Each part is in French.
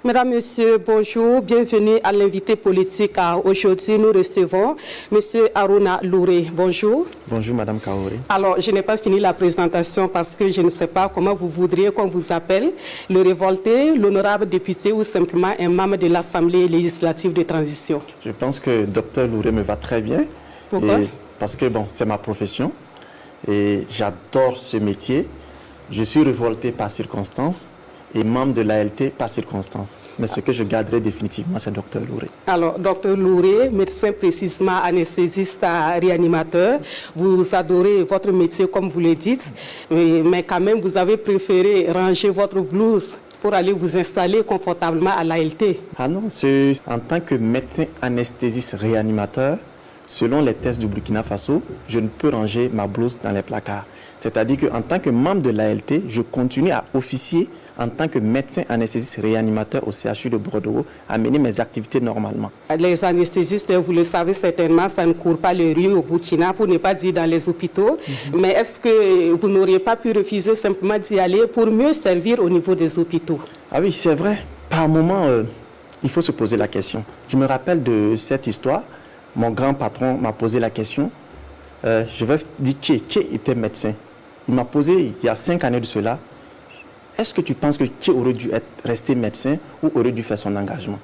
Mesdames, Messieurs, bonjour. Bienvenue à l'invité politique. Aujourd'hui, nous recevons M. Haruna Louré. Bonjour. Bonjour, Madame Kaoré. Alors, je n'ai pas fini la présentation parce que je ne sais pas comment vous voudriez qu'on vous appelle. Le révolté, l'honorable député ou simplement un membre de l'Assemblée législative de transition. Je pense que Dr Louré me va très bien. Pourquoi? Parce que bon, c'est ma profession et j'adore ce métier. Je suis révolté par circonstance et membre de l'ALT par circonstance. Mais ce que je garderai définitivement, c'est Dr Louré. Alors, Dr Louré, médecin précisément anesthésiste réanimateur, vous adorez votre métier comme vous le dites, mais quand même, vous avez préféré ranger votre blouse pour aller vous installer confortablement à l'ALT. Ah non, en tant que médecin anesthésiste réanimateur, selon les tests du Burkina Faso, je ne peux ranger ma blouse dans les placards. C'est-à-dire qu'en tant que membre de l'ALT, je continue à officier en tant que médecin anesthésiste réanimateur au CHU de Bordeaux, à mener mes activités normalement. Les anesthésistes, vous le savez certainement, ça ne court pas les rues au Burkina, pour ne pas dire dans les hôpitaux. Mais est-ce que vous n'auriez pas pu refuser simplement d'y aller pour mieux servir au niveau des hôpitaux? Ah oui, c'est vrai. Par moment, il faut se poser la question. Je me rappelle de cette histoire. Mon grand patron m'a posé la question. Je vais dire qui était médecin. Il m'a posé, il y a 5 années de cela, est-ce que tu penses que qui aurait dû rester médecin ou aurait dû faire son engagement?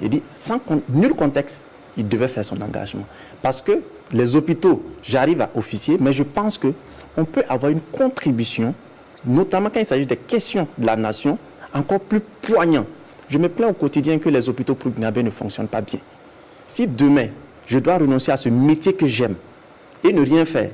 Il dit, sans nul contexte, il devait faire son engagement. Parce que les hôpitaux, j'arrive à officier, mais je pense qu'on peut avoir une contribution, notamment quand il s'agit des questions de la nation, encore plus poignant. Je me plains au quotidien que les hôpitaux burkinabés ne fonctionnent pas bien. Si demain, je dois renoncer à ce métier que j'aime et ne rien faire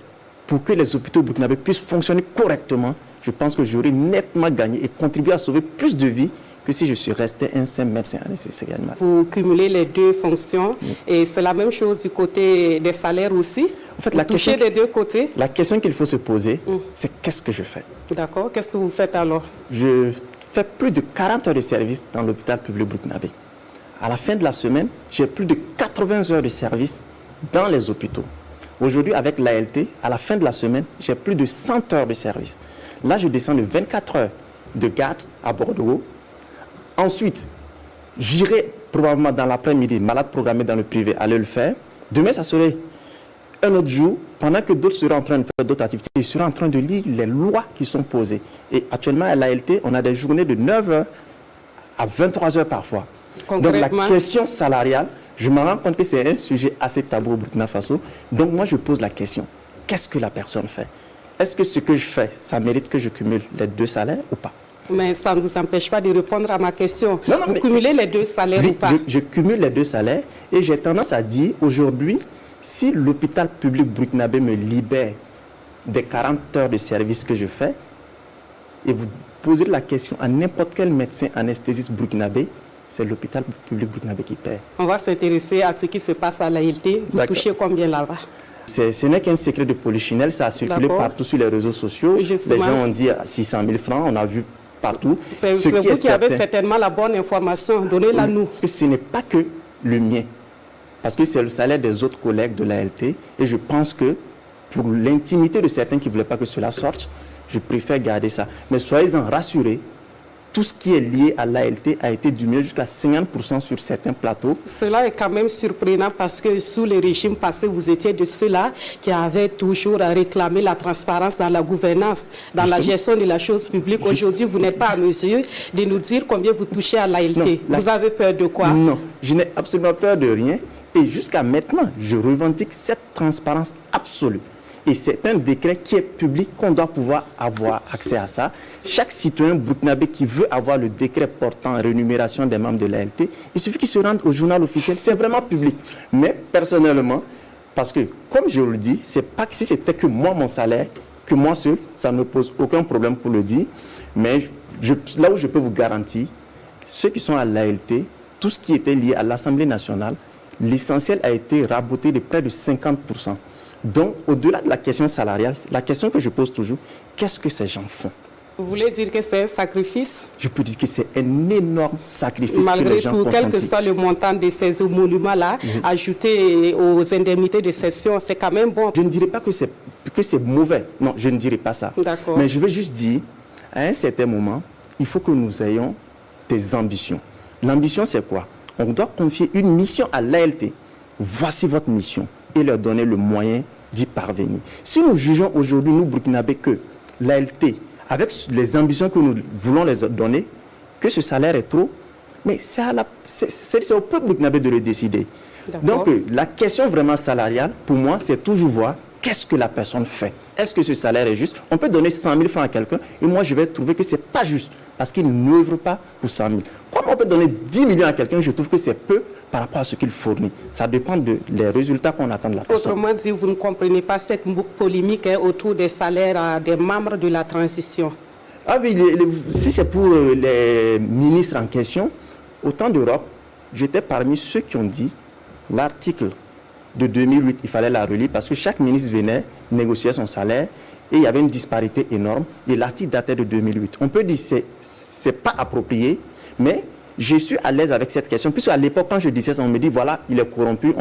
pour que les hôpitaux burkinabés puissent fonctionner correctement, je pense que j'aurais nettement gagné et contribué à sauver plus de vies que si je suis resté un simple médecin anesthésiste réanimateur. Vous cumulez les deux fonctions et c'est la même chose du côté des salaires aussi. En fait, vous touchez des deux côtés. La question qu'il faut se poser, c'est qu'est-ce que je fais? D'accord. Qu'est-ce que vous faites alors? Je fais plus de 40 heures de service dans l'hôpital public burkinabé. À la fin de la semaine, j'ai plus de 80 heures de service dans les hôpitaux. Aujourd'hui, avec l'ALT, à la fin de la semaine, j'ai plus de 100 heures de service. Là, je descends de 24 heures de garde à Bordeaux. Ensuite, j'irai probablement dans l'après-midi, malade programmé dans le privé, aller le faire. Demain, ça serait un autre jour, pendant que d'autres seraient en train de faire d'autres activités, je serai en train de lire les lois qui sont posées. Et actuellement, à l'ALT, on a des journées de 9 heures à 23 heures parfois. Donc la question salariale, je me rends compte que c'est un sujet assez tabou au Burkina Faso. Donc moi, je pose la question, qu'est-ce que la personne fait? Est-ce que ce que je fais, ça mérite que je cumule les deux salaires ou pas? Mais ça ne vous empêche pas de répondre à ma question. Non, vous cumulez les deux salaires ou pas? Je cumule les deux salaires et j'ai tendance à dire, aujourd'hui, si l'hôpital public burkinabé me libère des 40 heures de service que je fais, et vous posez la question à n'importe quel médecin anesthésiste burkinabé, c'est l'hôpital public burkinabé qui paie. On va s'intéresser à ce qui se passe à l'ALT. Vous touchez combien là-bas? Ce n'est qu'un secret de polichinelle, ça a circulé partout sur les réseaux sociaux. Justement. Les gens ont dit 600 000 francs, on a vu partout. C'est vous qui avez certainement la bonne information, donnez-la nous. Ce n'est pas que le mien, parce que c'est le salaire des autres collègues de l'ALT et je pense que pour l'intimité de certains qui ne voulaient pas que cela sorte, je préfère garder ça. Mais soyez-en rassurés, tout ce qui est lié à l'ALT a été diminué jusqu'à 50% sur certains plateaux. Cela est quand même surprenant parce que sous les régimes passés, vous étiez de ceux-là qui avaient toujours réclamé la transparence dans la gouvernance, dans la gestion de la chose publique. Aujourd'hui, vous n'êtes pas à mesure de nous dire combien vous touchez à l'ALT. Vous avez peur de quoi? Non, je n'ai absolument peur de rien. Et jusqu'à maintenant, je revendique cette transparence absolue. Et c'est un décret qui est public, qu'on doit pouvoir avoir accès à ça. Chaque citoyen burkinabé qui veut avoir le décret portant rémunération des membres de l'ALT, il suffit qu'il se rende au journal officiel. C'est vraiment public. Mais personnellement, parce que, comme je le dis, c'est pas que si c'était que moi, mon salaire, que moi seul, ça ne me pose aucun problème pour le dire. Mais là où je peux vous garantir, ceux qui sont à l'ALT, tout ce qui était lié à l'Assemblée nationale, l'essentiel a été raboté de près de 50%. Donc, au-delà de la question salariale, la question que je pose toujours, qu'est-ce que ces gens font? Vous voulez dire que c'est un sacrifice? Je peux dire que c'est un énorme sacrifice que les gens consentent. Malgré tout, quel que soit le montant de ces monuments-là, ajouté aux indemnités de cession, c'est quand même bon. Je ne dirais pas que c'est mauvais. Non, je ne dirais pas ça. D'accord. Mais je veux juste dire, à un certain moment, il faut que nous ayons des ambitions. L'ambition, c'est quoi? On doit confier une mission à l'ALT. Voici votre mission et leur donner le moyen d'y parvenir. Si nous jugeons aujourd'hui, nous, Burkinabés, que l'ALT, avec les ambitions que nous voulons les donner, que ce salaire est trop, mais c'est au peuple burkinabé de le décider. Donc, la question vraiment salariale, pour moi, c'est toujours voir qu'est-ce que la personne fait. Est-ce que ce salaire est juste? On peut donner 100 000 francs à quelqu'un et moi, je vais trouver que ce n'est pas juste parce qu'il n'œuvre pas pour 100 000. Comme on peut donner 10 millions à quelqu'un, je trouve que c'est peu par rapport à ce qu'il fournit. Ça dépend des résultats qu'on attend de la personne. Autrement dit, vous ne comprenez pas cette polémique autour des salaires des membres de la transition. Ah oui, si c'est pour les ministres en question, au temps d'Europe, j'étais parmi ceux qui ont dit l'article de 2008, il fallait la relire parce que chaque ministre venait négocier son salaire et il y avait une disparité énorme et l'article datait de 2008. On peut dire que ce n'est pas approprié, mais je suis à l'aise avec cette question. Puisque à l'époque, quand je disais ça, on me dit voilà, il est corrompu,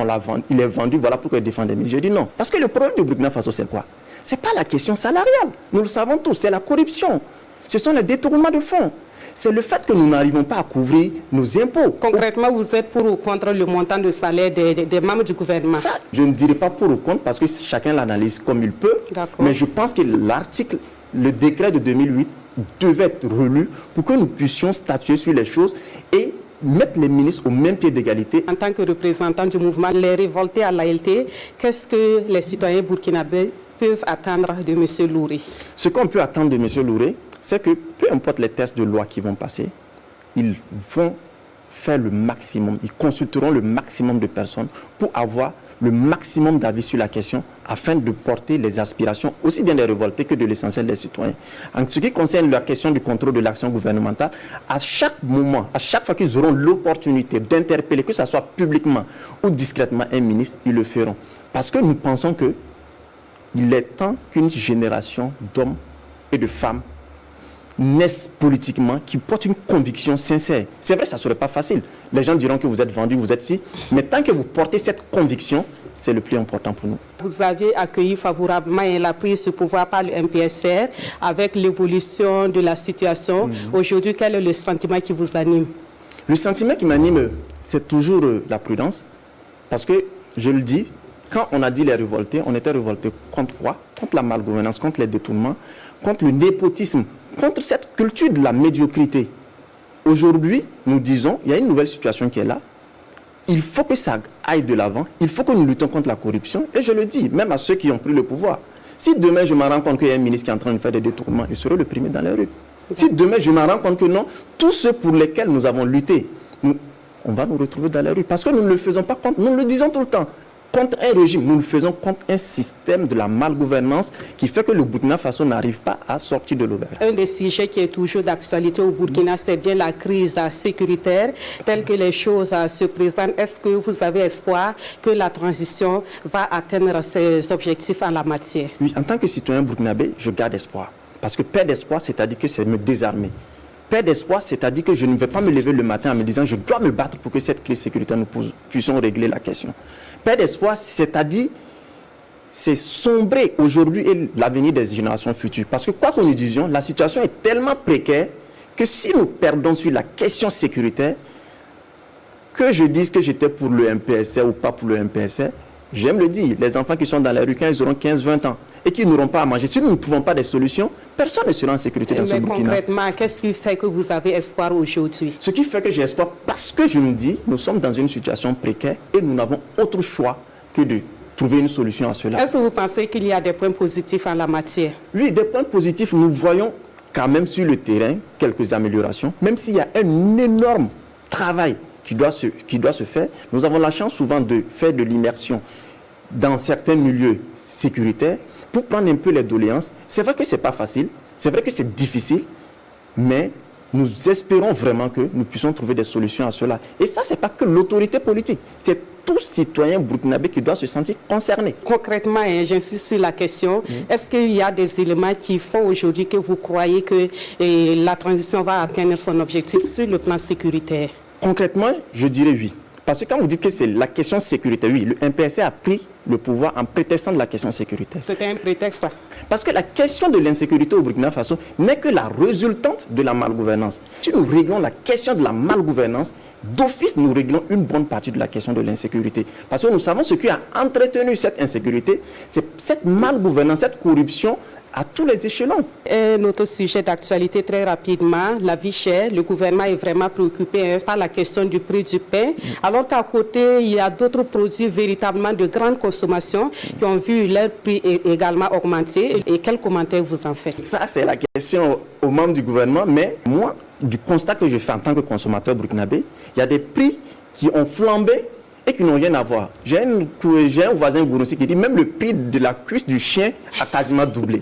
il est vendu, voilà pourquoi il défend des ministres. Je dis non. Parce que le problème du Burkina Faso, c'est quoi? Ce n'est pas la question salariale. Nous le savons tous, c'est la corruption. Ce sont les détournements de fonds. C'est le fait que nous n'arrivons pas à couvrir nos impôts. Concrètement, vous êtes pour ou contre le montant de salaire des membres du gouvernement? Ça, je ne dirais pas pour ou contre parce que chacun l'analyse comme il peut. Mais je pense que l'article, le décret de 2008 devait être relu pour que nous puissions statuer sur les choses et mettre les ministres au même pied d'égalité. En tant que représentant du mouvement Les Révoltés à l'ALT, qu'est-ce que les citoyens burkinabés peuvent attendre de M. Louré? Ce qu'on peut attendre de M. Louré, c'est que peu importe les tests de loi qui vont passer, ils vont faire le maximum, ils consulteront le maximum de personnes pour avoir le maximum d'avis sur la question afin de porter les aspirations aussi bien des révoltés que de l'essentiel des citoyens. En ce qui concerne la question du contrôle de l'action gouvernementale, à chaque moment, à chaque fois qu'ils auront l'opportunité d'interpeller, que ce soit publiquement ou discrètement un ministre, ils le feront. Parce que nous pensons qu'il est temps qu'une génération d'hommes et de femmes naissent politiquement, qui portent une conviction sincère. C'est vrai, ça ne serait pas facile. Les gens diront que vous êtes vendu, vous êtes ici. Mais tant que vous portez cette conviction, c'est le plus important pour nous. Vous avez accueilli favorablement la prise de pouvoir par le MPSR avec l'évolution de la situation. Aujourd'hui, quel est le sentiment qui vous anime? Le sentiment qui m'anime, c'est toujours la prudence. Parce que, je le dis, quand on a dit les révoltés, on était révoltés contre quoi? Contre la malgouvernance, contre les détournements, contre le népotisme, contre cette culture de la médiocrité. Aujourd'hui, nous disons, il y a une nouvelle situation qui est là. Il faut que ça aille de l'avant. Il faut que nous luttons contre la corruption. Et je le dis, même à ceux qui ont pris le pouvoir. Si demain, je me rends compte qu'il y a un ministre qui est en train de faire des détournements, il serait le premier dans les rues. Si demain, je me rends compte que non, tous ceux pour lesquels nous avons lutté, on va nous retrouver dans les rues. Parce que nous ne le faisons pas contre, nous le disons tout le temps. Contre un régime, nous le faisons contre un système de la malgouvernance qui fait que le Burkina Faso n'arrive pas à sortir de l'auberge. Un des sujets qui est toujours d'actualité au Burkina, c'est bien la crise sécuritaire. Telle que les choses se présentent, est-ce que vous avez espoir que la transition va atteindre ses objectifs en la matière? Oui, en tant que citoyen burkinabé, je garde espoir. Parce que perdre espoir, c'est-à-dire que c'est me désarmer. Perdre espoir, c'est-à-dire que je ne vais pas me lever le matin en me disant je dois me battre pour que cette crise sécuritaire nous puissions régler la question. Perdre espoir, c'est-à-dire c'est sombrer aujourd'hui et l'avenir des générations futures. Parce que quoi qu'on nous disions, la situation est tellement précaire que si nous perdons sur la question sécuritaire, que je dise que j'étais pour le MPSR ou pas pour le MPSR, j'aime le dire, les enfants qui sont dans la rue quand ils auront 15-20 ans et qui n'auront pas à manger, si nous ne trouvons pas des solutions, personne ne sera en sécurité dans ce Burkina. Concrètement, qu'est-ce qui fait que vous avez espoir aujourd'hui? Ce qui fait que j'ai espoir, parce que je me dis, nous sommes dans une situation précaire et nous n'avons autre choix que de trouver une solution à cela. Est-ce que vous pensez qu'il y a des points positifs en la matière? Oui, des points positifs, nous voyons quand même sur le terrain quelques améliorations, même s'il y a un énorme travail qui doit se faire. Nous avons la chance souvent de faire de l'immersion dans certains milieux sécuritaires pour prendre un peu les doléances. C'est vrai que ce n'est pas facile, c'est vrai que c'est difficile, mais nous espérons vraiment que nous puissions trouver des solutions à cela. Et ça, ce n'est pas que l'autorité politique, c'est tout citoyen burkinabé qui doit se sentir concerné. Concrètement, j'insiste sur la question, est-ce qu'il y a des éléments qui font aujourd'hui que vous croyez que la transition va atteindre son objectif sur le plan sécuritaire? Concrètement, je dirais oui. Parce que quand vous dites que c'est la question sécurité, oui, le MPSC a pris le pouvoir en prétextant de la question sécuritaire. C'était un prétexte. Parce que la question de l'insécurité au Burkina Faso n'est que la résultante de la malgouvernance. Si nous réglons la question de la malgouvernance, d'office, nous réglons une bonne partie de la question de l'insécurité. Parce que nous savons ce qui a entretenu cette insécurité, c'est cette malgouvernance, cette corruption à tous les échelons. Un autre sujet d'actualité très rapidement, la vie chère. Le gouvernement est vraiment préoccupé par la question du prix du pain, alors qu'à côté, il y a d'autres produits véritablement de grande consommation qui ont vu leur prix également augmenter. Et quel commentaire vous en faites? Ça, c'est la question aux membres du gouvernement, mais moi, du constat que je fais en tant que consommateur burkinabé, il y a des prix qui ont flambé et qui n'ont rien à voir. J'ai un voisin gourossi qui dit même le prix de la cuisse du chien a quasiment doublé.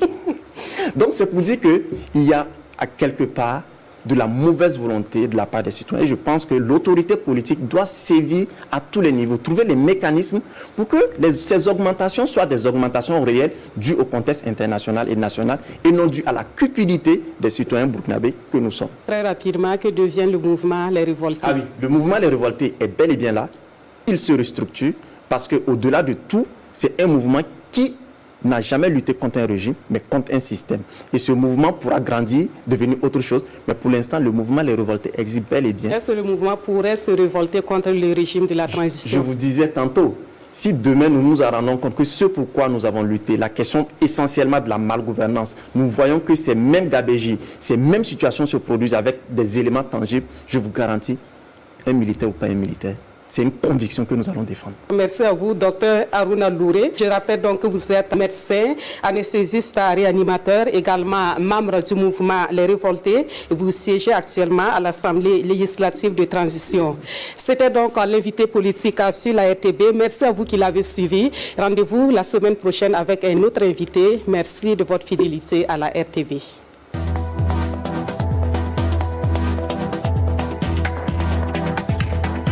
Donc c'est pour dire qu'il y a à quelque part de la mauvaise volonté de la part des citoyens. Et je pense que l'autorité politique doit sévir à tous les niveaux, trouver les mécanismes pour que ces augmentations soient des augmentations réelles dues au contexte international et national et non dues à la cupidité des citoyens burkinabés que nous sommes. Très rapidement, que devient le mouvement Les Révoltés? Ah oui, le mouvement Les Révoltés est bel et bien là. Il se restructure parce qu'au-delà de tout, c'est un mouvement qui n'a jamais lutté contre un régime, mais contre un système. Et ce mouvement pourra grandir, devenir autre chose. Mais pour l'instant, le mouvement Les Révoltés existe bel et bien. Est-ce que le mouvement pourrait se révolter contre le régime de la transition? Je vous disais tantôt, si demain nous nous en rendons compte que ce pourquoi nous avons lutté, la question essentiellement de la malgouvernance, nous voyons que ces mêmes gabégies, ces mêmes situations se produisent avec des éléments tangibles, je vous garantis, un militaire ou pas un militaire, c'est une conviction que nous allons défendre. Merci à vous, Dr Harouna Louré. Je rappelle donc que vous êtes médecin, anesthésiste, réanimateur, également membre du mouvement Les Révoltés. Vous siégez actuellement à l'Assemblée législative de transition. C'était donc l'invité politique sur la RTB. Merci à vous qui l'avez suivi. Rendez-vous la semaine prochaine avec un autre invité. Merci de votre fidélité à la RTB.